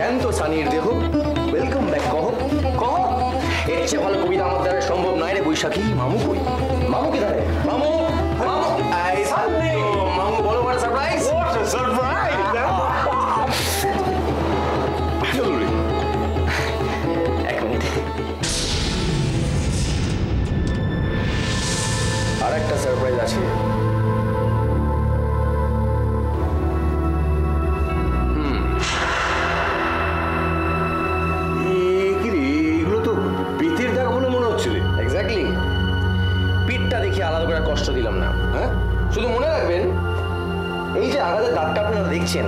জ্যান্ত সানির দেহ welcome back. কহ কহ, এর চেয়ে ভালো কবিতা আমার দ্বারা সম্ভব নয় রে বৈশাখী। মামু কই? মামু কি ধারে? মামু মামু মামু বলো বড় সারপ্রাইজ। সারপ্রাইজ! এক মিনিট, আর একটা সারপ্রাইজ আছে। আলাদা করে কষ্ট দিলাম না, হ্যাঁ? শুধু মনে রাখবেন, এই যে আঘাতের দাগটা আপনারা দেখছেন,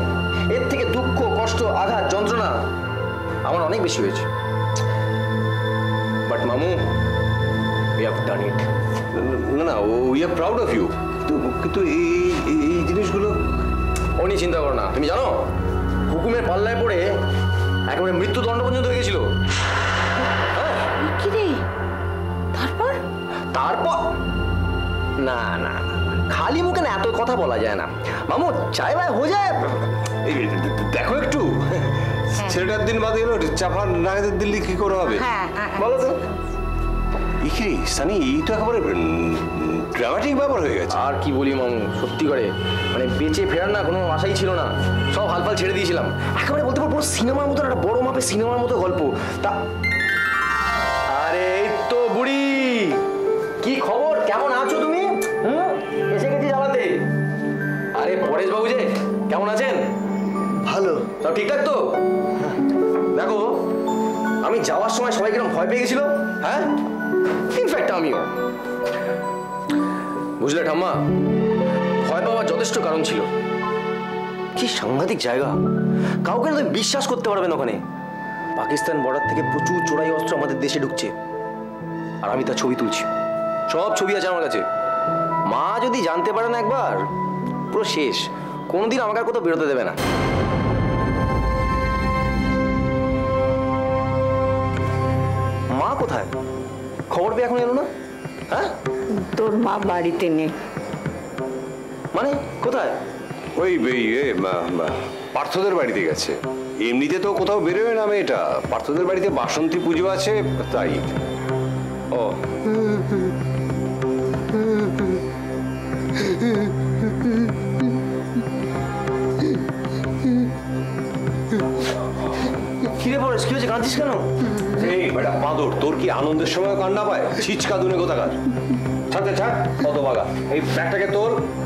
এর থেকে দুঃখ, কষ্ট, আঘাত, যন্ত্রণা আমার অনেক বেশি হয়েছে। বাট মামু, উই হ্যাভ ডান ইট। না না, we are proud of you. কিন্তু এই জিনিসগুলো ও নিয়ে চিন্তা করো না। তুমি জানো, হুকুমের পাল্লায় পড়ে একেবারে মৃত্যুদণ্ড পর্যন্ত হয়ে গেছিল। কি রে? তারপর তারপর না না, খালি মুখে না এত কথা বলা যায় না মামু। চাই ভাই হয়ে যায়। দেখো একটু, ছেলেটার দিন বাদে এলো, চাপার নাগাদের দিল্লি কি করে হবে? বলো তো। ইকি সানি, এই তো একেবারে ড্রামাটিক ব্যাপার হয়ে গেছে। আর কি বলি মামু, সত্যি করে মানে বেঁচে ফেরার না কোনো আশাই ছিল না। সব হালফাল ছেড়ে দিয়েছিলাম। একেবারে বলতে পারবো সিনেমার মতো, একটা বড় মাপের সিনেমার মতো গল্প। তা আরে এই তো বুড়ি, কি খবর? কেমন আছো তুমি? এসে গেছি জ্বালাতে। আরে পরেশ বাবু যে, কেমন আছেন? ভালো। সব ঠিকঠাক তো? দেখো, আমি যাওয়ার সময় সবাই কিরকম ভয় পেয়ে গেছিল, হ্যাঁ? ইনফ্যাক্ট আমিও। বুঝলে ঠাম্মা, ভয় পাওয়ার যথেষ্ট কারণ ছিল। কি সাংঘাতিক জায়গা, কাউকে না তুমি বিশ্বাস করতে পারবে না। ওখানে পাকিস্তান বর্ডার থেকে প্রচুর চোরাই অস্ত্র আমাদের দেশে ঢুকছে, আর আমি তার ছবি তুলছি। সব ছবি আছে আমার কাছে। মা যদি জানতে পারে না একবার, পুরো শেষ। কোনোদিন আমাকে আর কোথাও বেরোতে দেবে না। মা কোথায়? খবর পেয়ে এখন এলো না? হ্যাঁ, তোর মা বাড়িতে নেই। মানে কোথায়? ওই পার্থদের বাড়িতে গেছে। এমনিতে তো কোথাও বেরোয় না মেয়েটা। পার্থদের বাড়িতে বাসন্তী পুজো আছে, তাই। ও কিরে পরেশ, কি হয়েছে? কাঁদছিস কেন? এই বেটা বাঁদর, তোর কি আনন্দের সময় কান্না পায়? ছিচকা দুনে কোথাকার। ছাড়তে ছাড়, কত বাগা। এই ব্যাগটাকে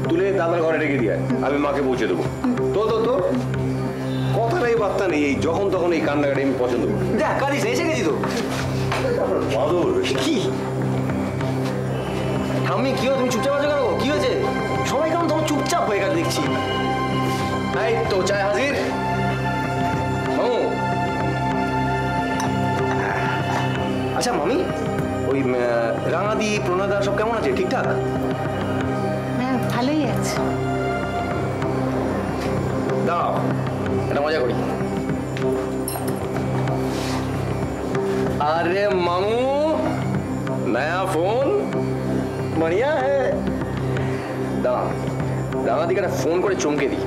তুলে দাদার ঘরে রেখে দিয়ে আমি মাকে পৌঁছে দেবো। তো কথাটাই বার্তা নেই। এই যখন তখন এই কান্নাকাটি আমি পছন্দ করি। দেখ, কাঁদিস, এসে গেছি তো। বাঁদর কি ঠাম্মি, কি হলো? তুমি চুপচাপ আছো কেন? কি হয়েছে? সবাই কেমন তোমার চুপচাপ হয়ে গেছে দেখছি। এই তো চায় হাজির। মামু, আচ্ছা মামি, ওই রাঙাদি, প্রণয়দা সব কেমন আছে? ঠিকঠাক? হ্যাঁ, ভালোই আছে। দাও, একটা মজা করি। अरे मामू, नया फोन बढ़िया है। दादा दिखे फोन করে চমকে দি।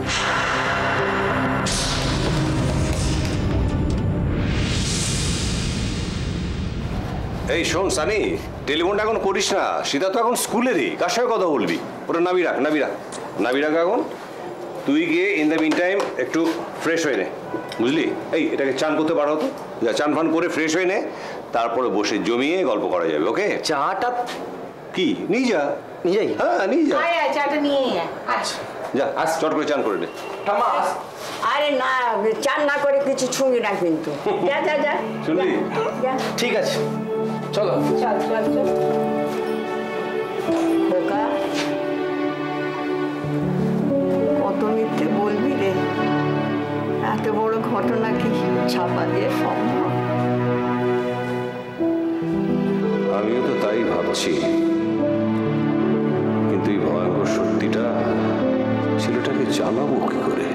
এই শোন সানি, টেলিফোনটা এখন করিস না। সীতা তো এখন স্কুলেরই, কার সঙ্গে কথা বলবি? ওটা নাবি রাখ এখন। তুই গিয়ে ইন দ্য মিন টাইম একটু ফ্রেশ হয়ে নে, বুঝলি? এই এটাকে চান করতে পারো তো, যা চান ফান করে ফ্রেশ হয়ে নে, তারপরে বসে জমিয়ে গল্প করা যাবে। ওকে? চাটা কি নিয়ে যা? নিয়ে যাই? হ্যাঁ নিয়ে যা। চাটা নিয়ে যা, চট করে চান করে নে। আরে না, চান না করে কিছু ছুঁড়ি না কিন্তু। যা শুনলি? ঠিক আছে, চলো। চল খোকা, কত মিথ্যে বলবি রে? এত বড় ঘটনা কি ছাপা দিয়ে সম্ভব? আমিও তো তাই ভাবছি, কিন্তু এই ভয়ঙ্কর সত্যিটা ছেলেটাকে জানাবো কি করে?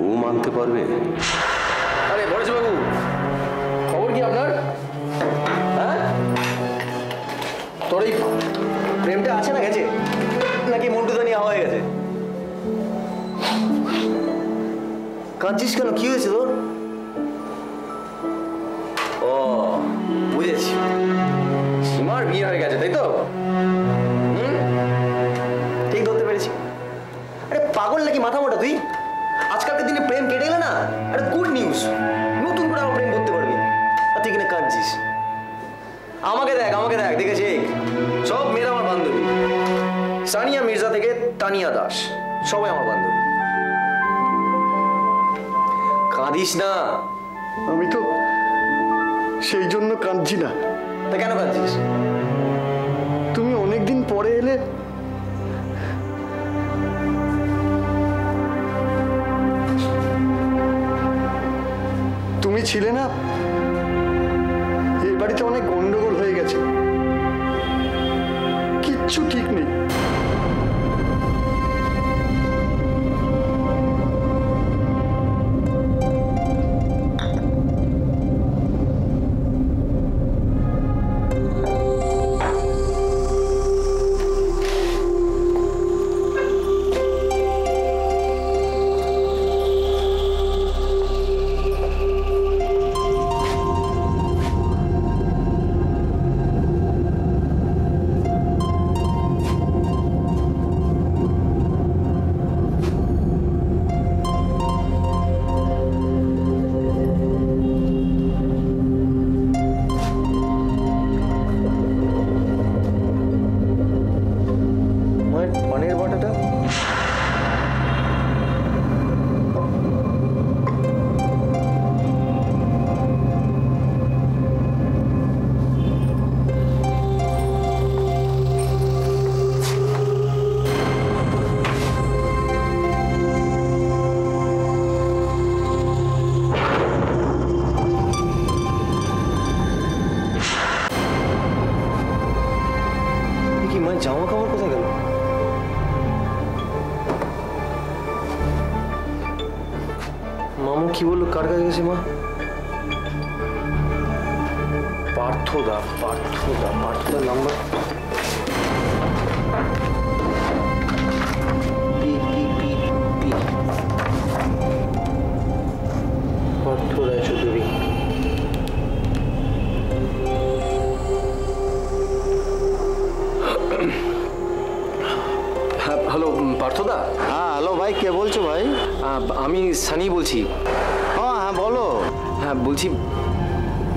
ও মানতে পারবে? আরে পরেশ বাবু, খবর কি আপনার? হ্যাঁ, তোর এই প্রেমটা আছে না গেছে, নাকি মন্টুদা নিয়ে হয়ে গেছে? কাঁদছিস কেন? কি হয়েছে তোর? ও বুঝেছি, সীমার বিয়ে হয়ে গেছে তাই তো? ঠিক ধরতে পেরেছি। আরে পাগল নাকি মাথা মোটা তুই? আজকালকার দিনে প্রেম কেটে গেলে না, আরে গুড নিউজ, নতুন করে আমার প্রেম করতে পারবি। আর তুই কিনা কাঁদছিস? আমাকে দেখ, আমাকে দেখ, দেখে শেখ। সব মেয়েরা আমার বান্ধবী। সানিয়া মির্জা থেকে তানিয়া দাস, সবাই আমার বান্ধবী। কাঁদিস না। আমি তো সেই জন্য কাঁদছি না। তা কেন কাঁদছিস? তুমি অনেকদিন পরে এলে, তুমি ছিলে না, এই বাড়িতে অনেক গন্ডগোল হয়ে গেছে, কিচ্ছু ঠিক নেই। মায়ের পানের বাটাটা কি? মায়ের জামা কাপড় কোথায় গেল? মামু কি বললো? কার কাছে গেছে মা? পার্থদা, পার্থদা, পার্থদার number. P P P P Partha Roy Chowdhury. হ্যাঁ, হ্যালো পার্থদা। হ্যাঁ হ্যালো ভাই, কে বলছো ভাই? আমি সানি বলছি। হ্যাঁ হ্যাঁ বলো। হ্যাঁ বলছি,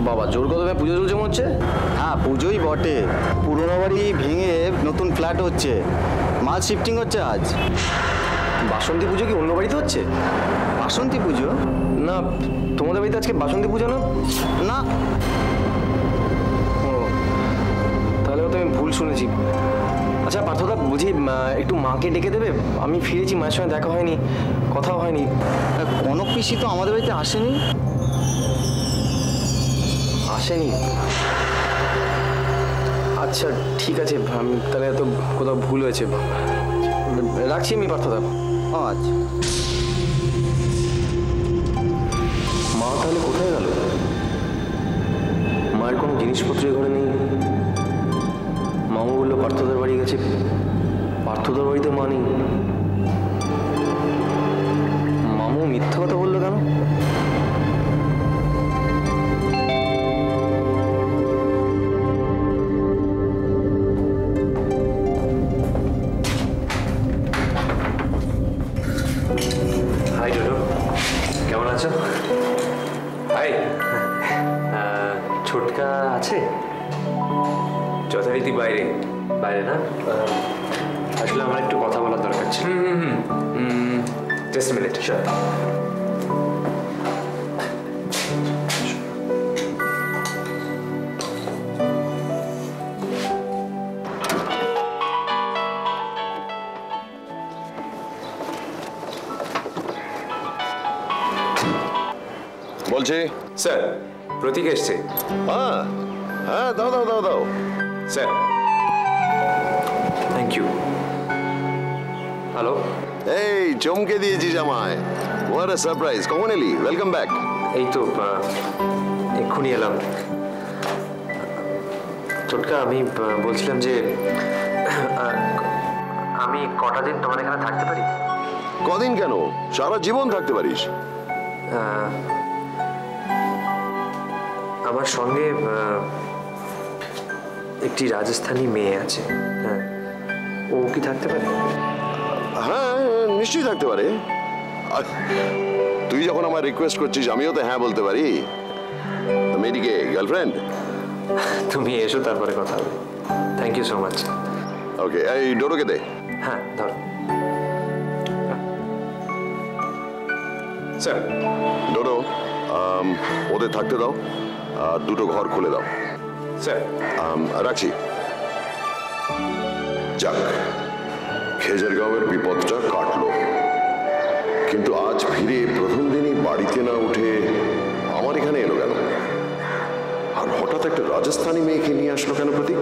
বাবা জোর কদমে পুজো চলছে মনে হচ্ছে। হ্যাঁ পুজোই বটে, পুরোনো বাড়ি ভেঙে নতুন ফ্ল্যাট হচ্ছে, মাল শিফটিং হচ্ছে আজ। বাসন্তী পুজো কি অন্য বাড়িতে হচ্ছে? বাসন্তী পুজো? না, তোমাদের বাড়িতে আজকে বাসন্তী পুজো না? না। ও, তাহলে হয়তো আমি ভুল শুনেছি। আচ্ছা পার্থদা, বলছি একটু মাকে ডেকে দেবে? আমি ফিরেছি, মায়ের সঙ্গে দেখা হয়নি, কথাও হয়নি। কনক পিসি তো আমাদের বাড়িতে আসেনি। আসেনি? আচ্ছা ঠিক আছে, আমি তাহলে এত কোথাও ভুল হয়েছে, রাখছি আমি পার্থদা। ও আচ্ছা। মা তাহলে কোথায় গেল? মায়ের কোনো জিনিসপত্র ঘরে নেই। মামু বললো পার্থদার বাড়ি গেছে, পার্থদার বাড়িতে মা নেই। মামু মিথ্যা কথা বললো কেন? হাই ডোডো, কেমন আছো? হাই, ছোটকা আছে? যথারীতি বাইরে। বাইরে না? আসলে আমার একটু কথা বলার দরকার ছিল। Just minute. শিওর। বলছি। স্যার, প্রতীক এসছে। হ্যাঁ হ্যাঁ, দাও দাও দাও দাও। Sir, thank you. হ্যালো, এই চমকে দিয়েছিস আমায়। What a surprise. কখন এলি? Welcome back. এই তো এক্ষুনি এলাম। ছোটকা, আমি বলছিলাম যে আমি কটা দিন তোমার এখানে থাকতে পারি? কদিন কেন, সারা জীবন থাকতে পারিস। আমার সঙ্গে একটি রাজস্থানী মেয়ে আছে। হ্যাঁ, ও কি থাকতে পারে? হ্যাঁ, নিশ্চয়ই থাকতে পারে। আর তুই যখন আমার রিকোয়েস্ট করছিস আমিও তো হ্যাঁ বলতে পারি। মেয়েটিকে গার্লফ্রেন্ড? তুমি এসো, তারপরে কথা হবে। Thank you so much. Okay, এই ডোরোকে দে। হ্যাঁ, ধরো। স্যার। ডোরো, ওদের থাকতে দাও, আর দুটো ঘর খুলে দাও। স্যার। রাখছি। যাক, খেজারগাঁওয়ের বিপদটা কাটলো, কিন্তু আজ ফিরে প্রথম দিনই বাড়িতে না উঠে আমার এখানে এলো কেন? আর হঠাৎ একটা রাজস্থানী মেয়েকে নিয়ে আসলো কেন প্রতীক?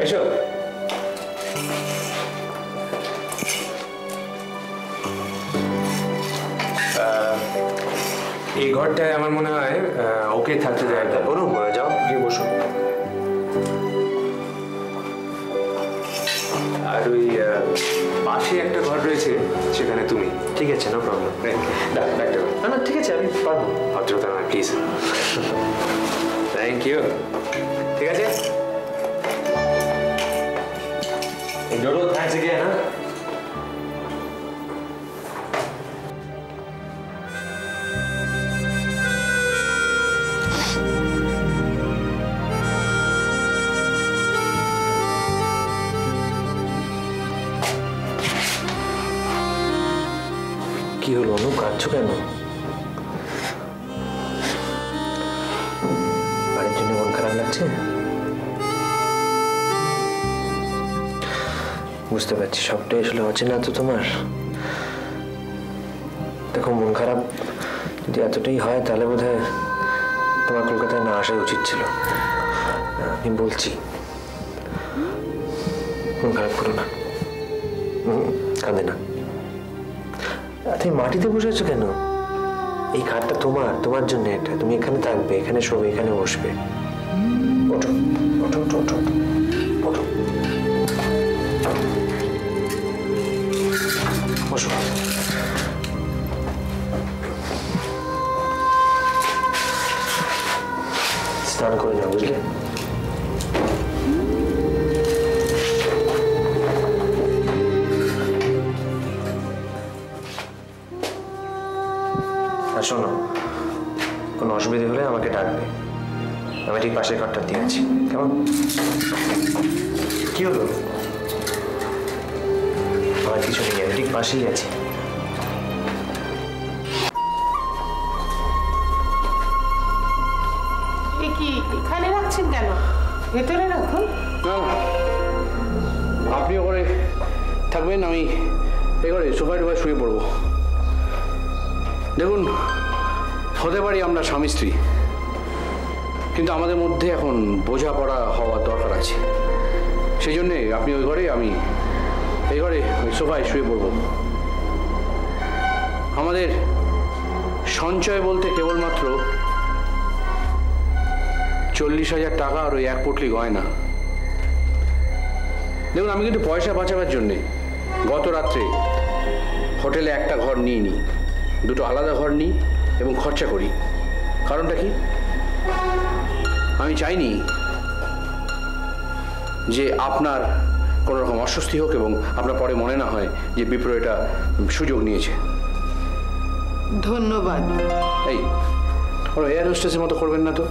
এসো। এই ঘরটায় আমার মনে হয় ওকে থাকতে দেয়। বলুন, যাও গিয়ে বসো। আর ওই পাশে একটা ঘর রয়েছে, সেখানে তুমি। ঠিক আছে, নো প্রবলেম। না না, ঠিক আছে, আমি পারবো। ভদ্রতা না, প্লিজ। Thank you. ঠিক আছে, ডোডো, থ্যাঙ্কস अगेन। হ্যাঁ, কি হলো অনু, কাঁদছো কেন? বাড়ির জন্য মন খারাপ লাগছে? বুঝতে পারছি, সবটাই আসলে অচেনা তো তোমার। দেখো, মন খারাপ যদি এতটাই হয় তাহলে বোধহয় তোমার কলকাতায় না আসাই উচিত ছিল। আমি বলছি, মন খারাপ করো না, কাঁদে না। তুমি মাটিতে বসে আছো কেন? এই খাটটা তোমার জন্য। এটা তুমি এখানে থাকবে, এখানে শোবে, এখানে বসবে। ওঠো ওঠো ওঠো ওঠো ওঠো, বসো। স্নান করে নাও, বুঝলে? আর শোনো, কোনো অসুবিধা হলে আমাকে ডাকবে। আমি ঠিক পাশের ঘরটা দিয়ে আছি, কেমন? কি হলো? আমার কিছু নেই, আমি ঠিক পাশেই আছি। কি এখানে রাখছেন কেন? ভেতরে রাখুন। না, আপনি ওখানে থাকবেন, আমি এবারে সোফায় টোফায় শুয়ে পড়বো। দেখুন, হতে পারি আমরা স্বামী স্ত্রী, কিন্তু আমাদের মধ্যে এখন বোঝাপড়া হওয়ার দরকার আছে। সেই জন্যে আপনি ওই ঘরে, আমি এই ঘরে ওই সোফায় শুয়ে পড়ব। আমাদের সঞ্চয় বলতে কেবলমাত্র 40,000 টাকা আর ওই 1 পুটলি গয়না। দেখুন, আমি কিন্তু পয়সা বাঁচাবার জন্যে গত রাত্রে হোটেলে একটা ঘর নিয়ে নিই, দুটো আলাদা ঘর নিই এবং খরচা করি। কারণটা কি? আমি চাইনি যে আপনার কোনো রকম অস্বস্তি হোক এবং আপনার পরে মনে না হয় যে বিপ্র এটা সুযোগ নিয়েছে। ধন্যবাদ। এই ওরা এয়ার হোস্টেসের মতো করবেন না তো,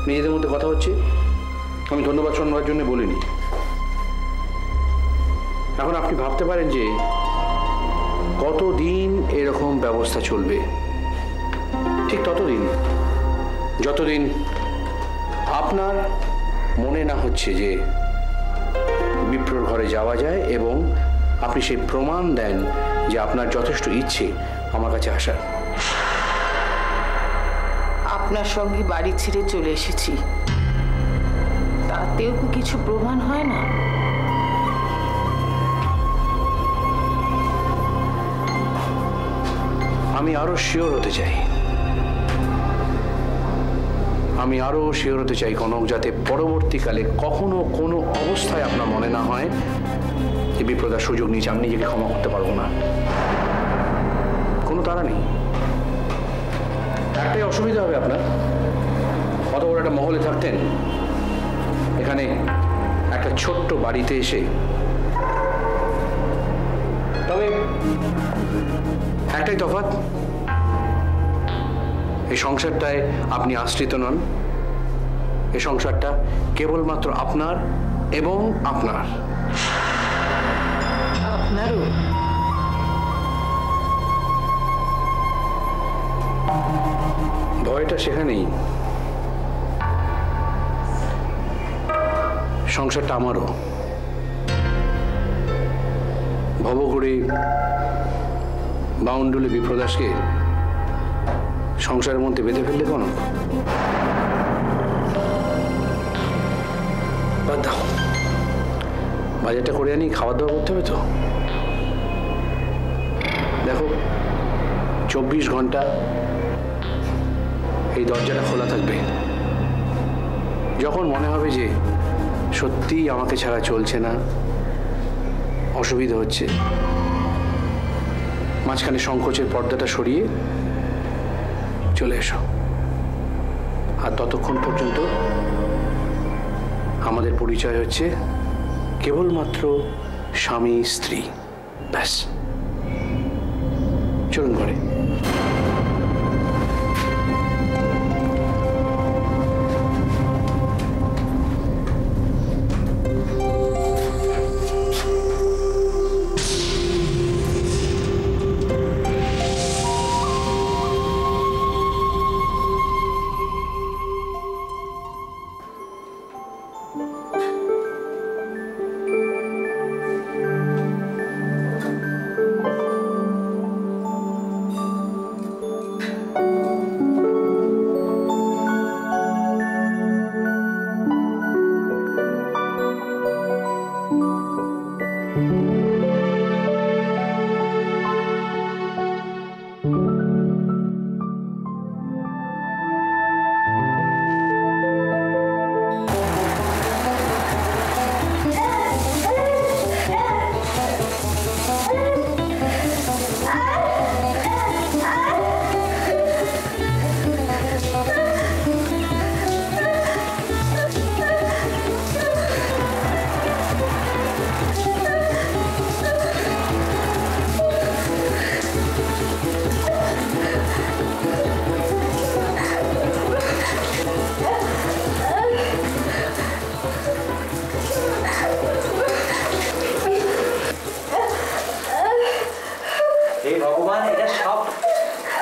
নিজেদের মধ্যে কথা হচ্ছে। আমি ধন্যবাদ শোনাবার জন্য বলিনি। এখন আপনি ভাবতে পারেন যে কতদিন এরকম ব্যবস্থা চলবে। ঠিক ততদিন যতদিন আপনার মনে না হচ্ছে যে বিপ্রর ঘরে যাওয়া যায় এবং আপনি সেই প্রমাণ দেন যে আপনার যথেষ্ট ইচ্ছে আমার কাছে আসার। আপনার সঙ্গে বাড়ি ছেড়ে চলে এসেছি, তাতেও কি কিছু প্রমাণ হয় না? আমি আরো শিওর হতে চাই। আমি আরো শিওর হতে চাই কনক, যাতে পরবর্তীকালে কখনো কোনো অবস্থায় আপনার মনে না হয় যে বিপ্রদার সুযোগ নিয়েছে, আমি নিজেকে ক্ষমা করতে পারবো না। কোনো তাড়া নেই। একটাই অসুবিধা হবে আপনার, অত বড় একটা মহলে থাকতেন, এখানে একটা ছোট্ট বাড়িতে এসে, তবে একটাই তফাৎ, এই সংসারটায় আপনি আশ্রিত নন। এই সংসারটা কেবলমাত্র আপনার এবং আপনার। আপনারও? ভয়টা সেখানেই। সংসারটা আমারও। ভবঘুরে বাউন্ডুলে বিপ্রদাসকে সংসারের মধ্যে বেঁধে ফেললে কোনো বাদ দাও, বাজারটা করে আনি, খাওয়া দাওয়া করতে হবে তো। দেখো 24 ঘন্টা এই দরজাটা খোলা থাকবে। যখন মনে হবে যে সত্যিই আমাকে ছাড়া চলছে না, অসুবিধা হচ্ছে, মাঝখানে সংকোচের পর্দাটা সরিয়ে চলে এসো। আর ততক্ষণ পর্যন্ত আমাদের পরিচয় হচ্ছে কেবলমাত্র স্বামী স্ত্রী, ব্যাস। চলুন ঘরে।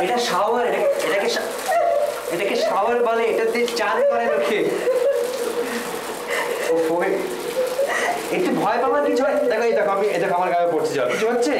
এটা শাওয়ার, এটাকে শাওয়ার বলে, এটাতে চান করে লোকে। একটু ভয় পাবার কিছু হয়? দেখো এই দেখো, আমি এই দেখো আমার গায়ে পড়ছে জল, কিছু হচ্ছে?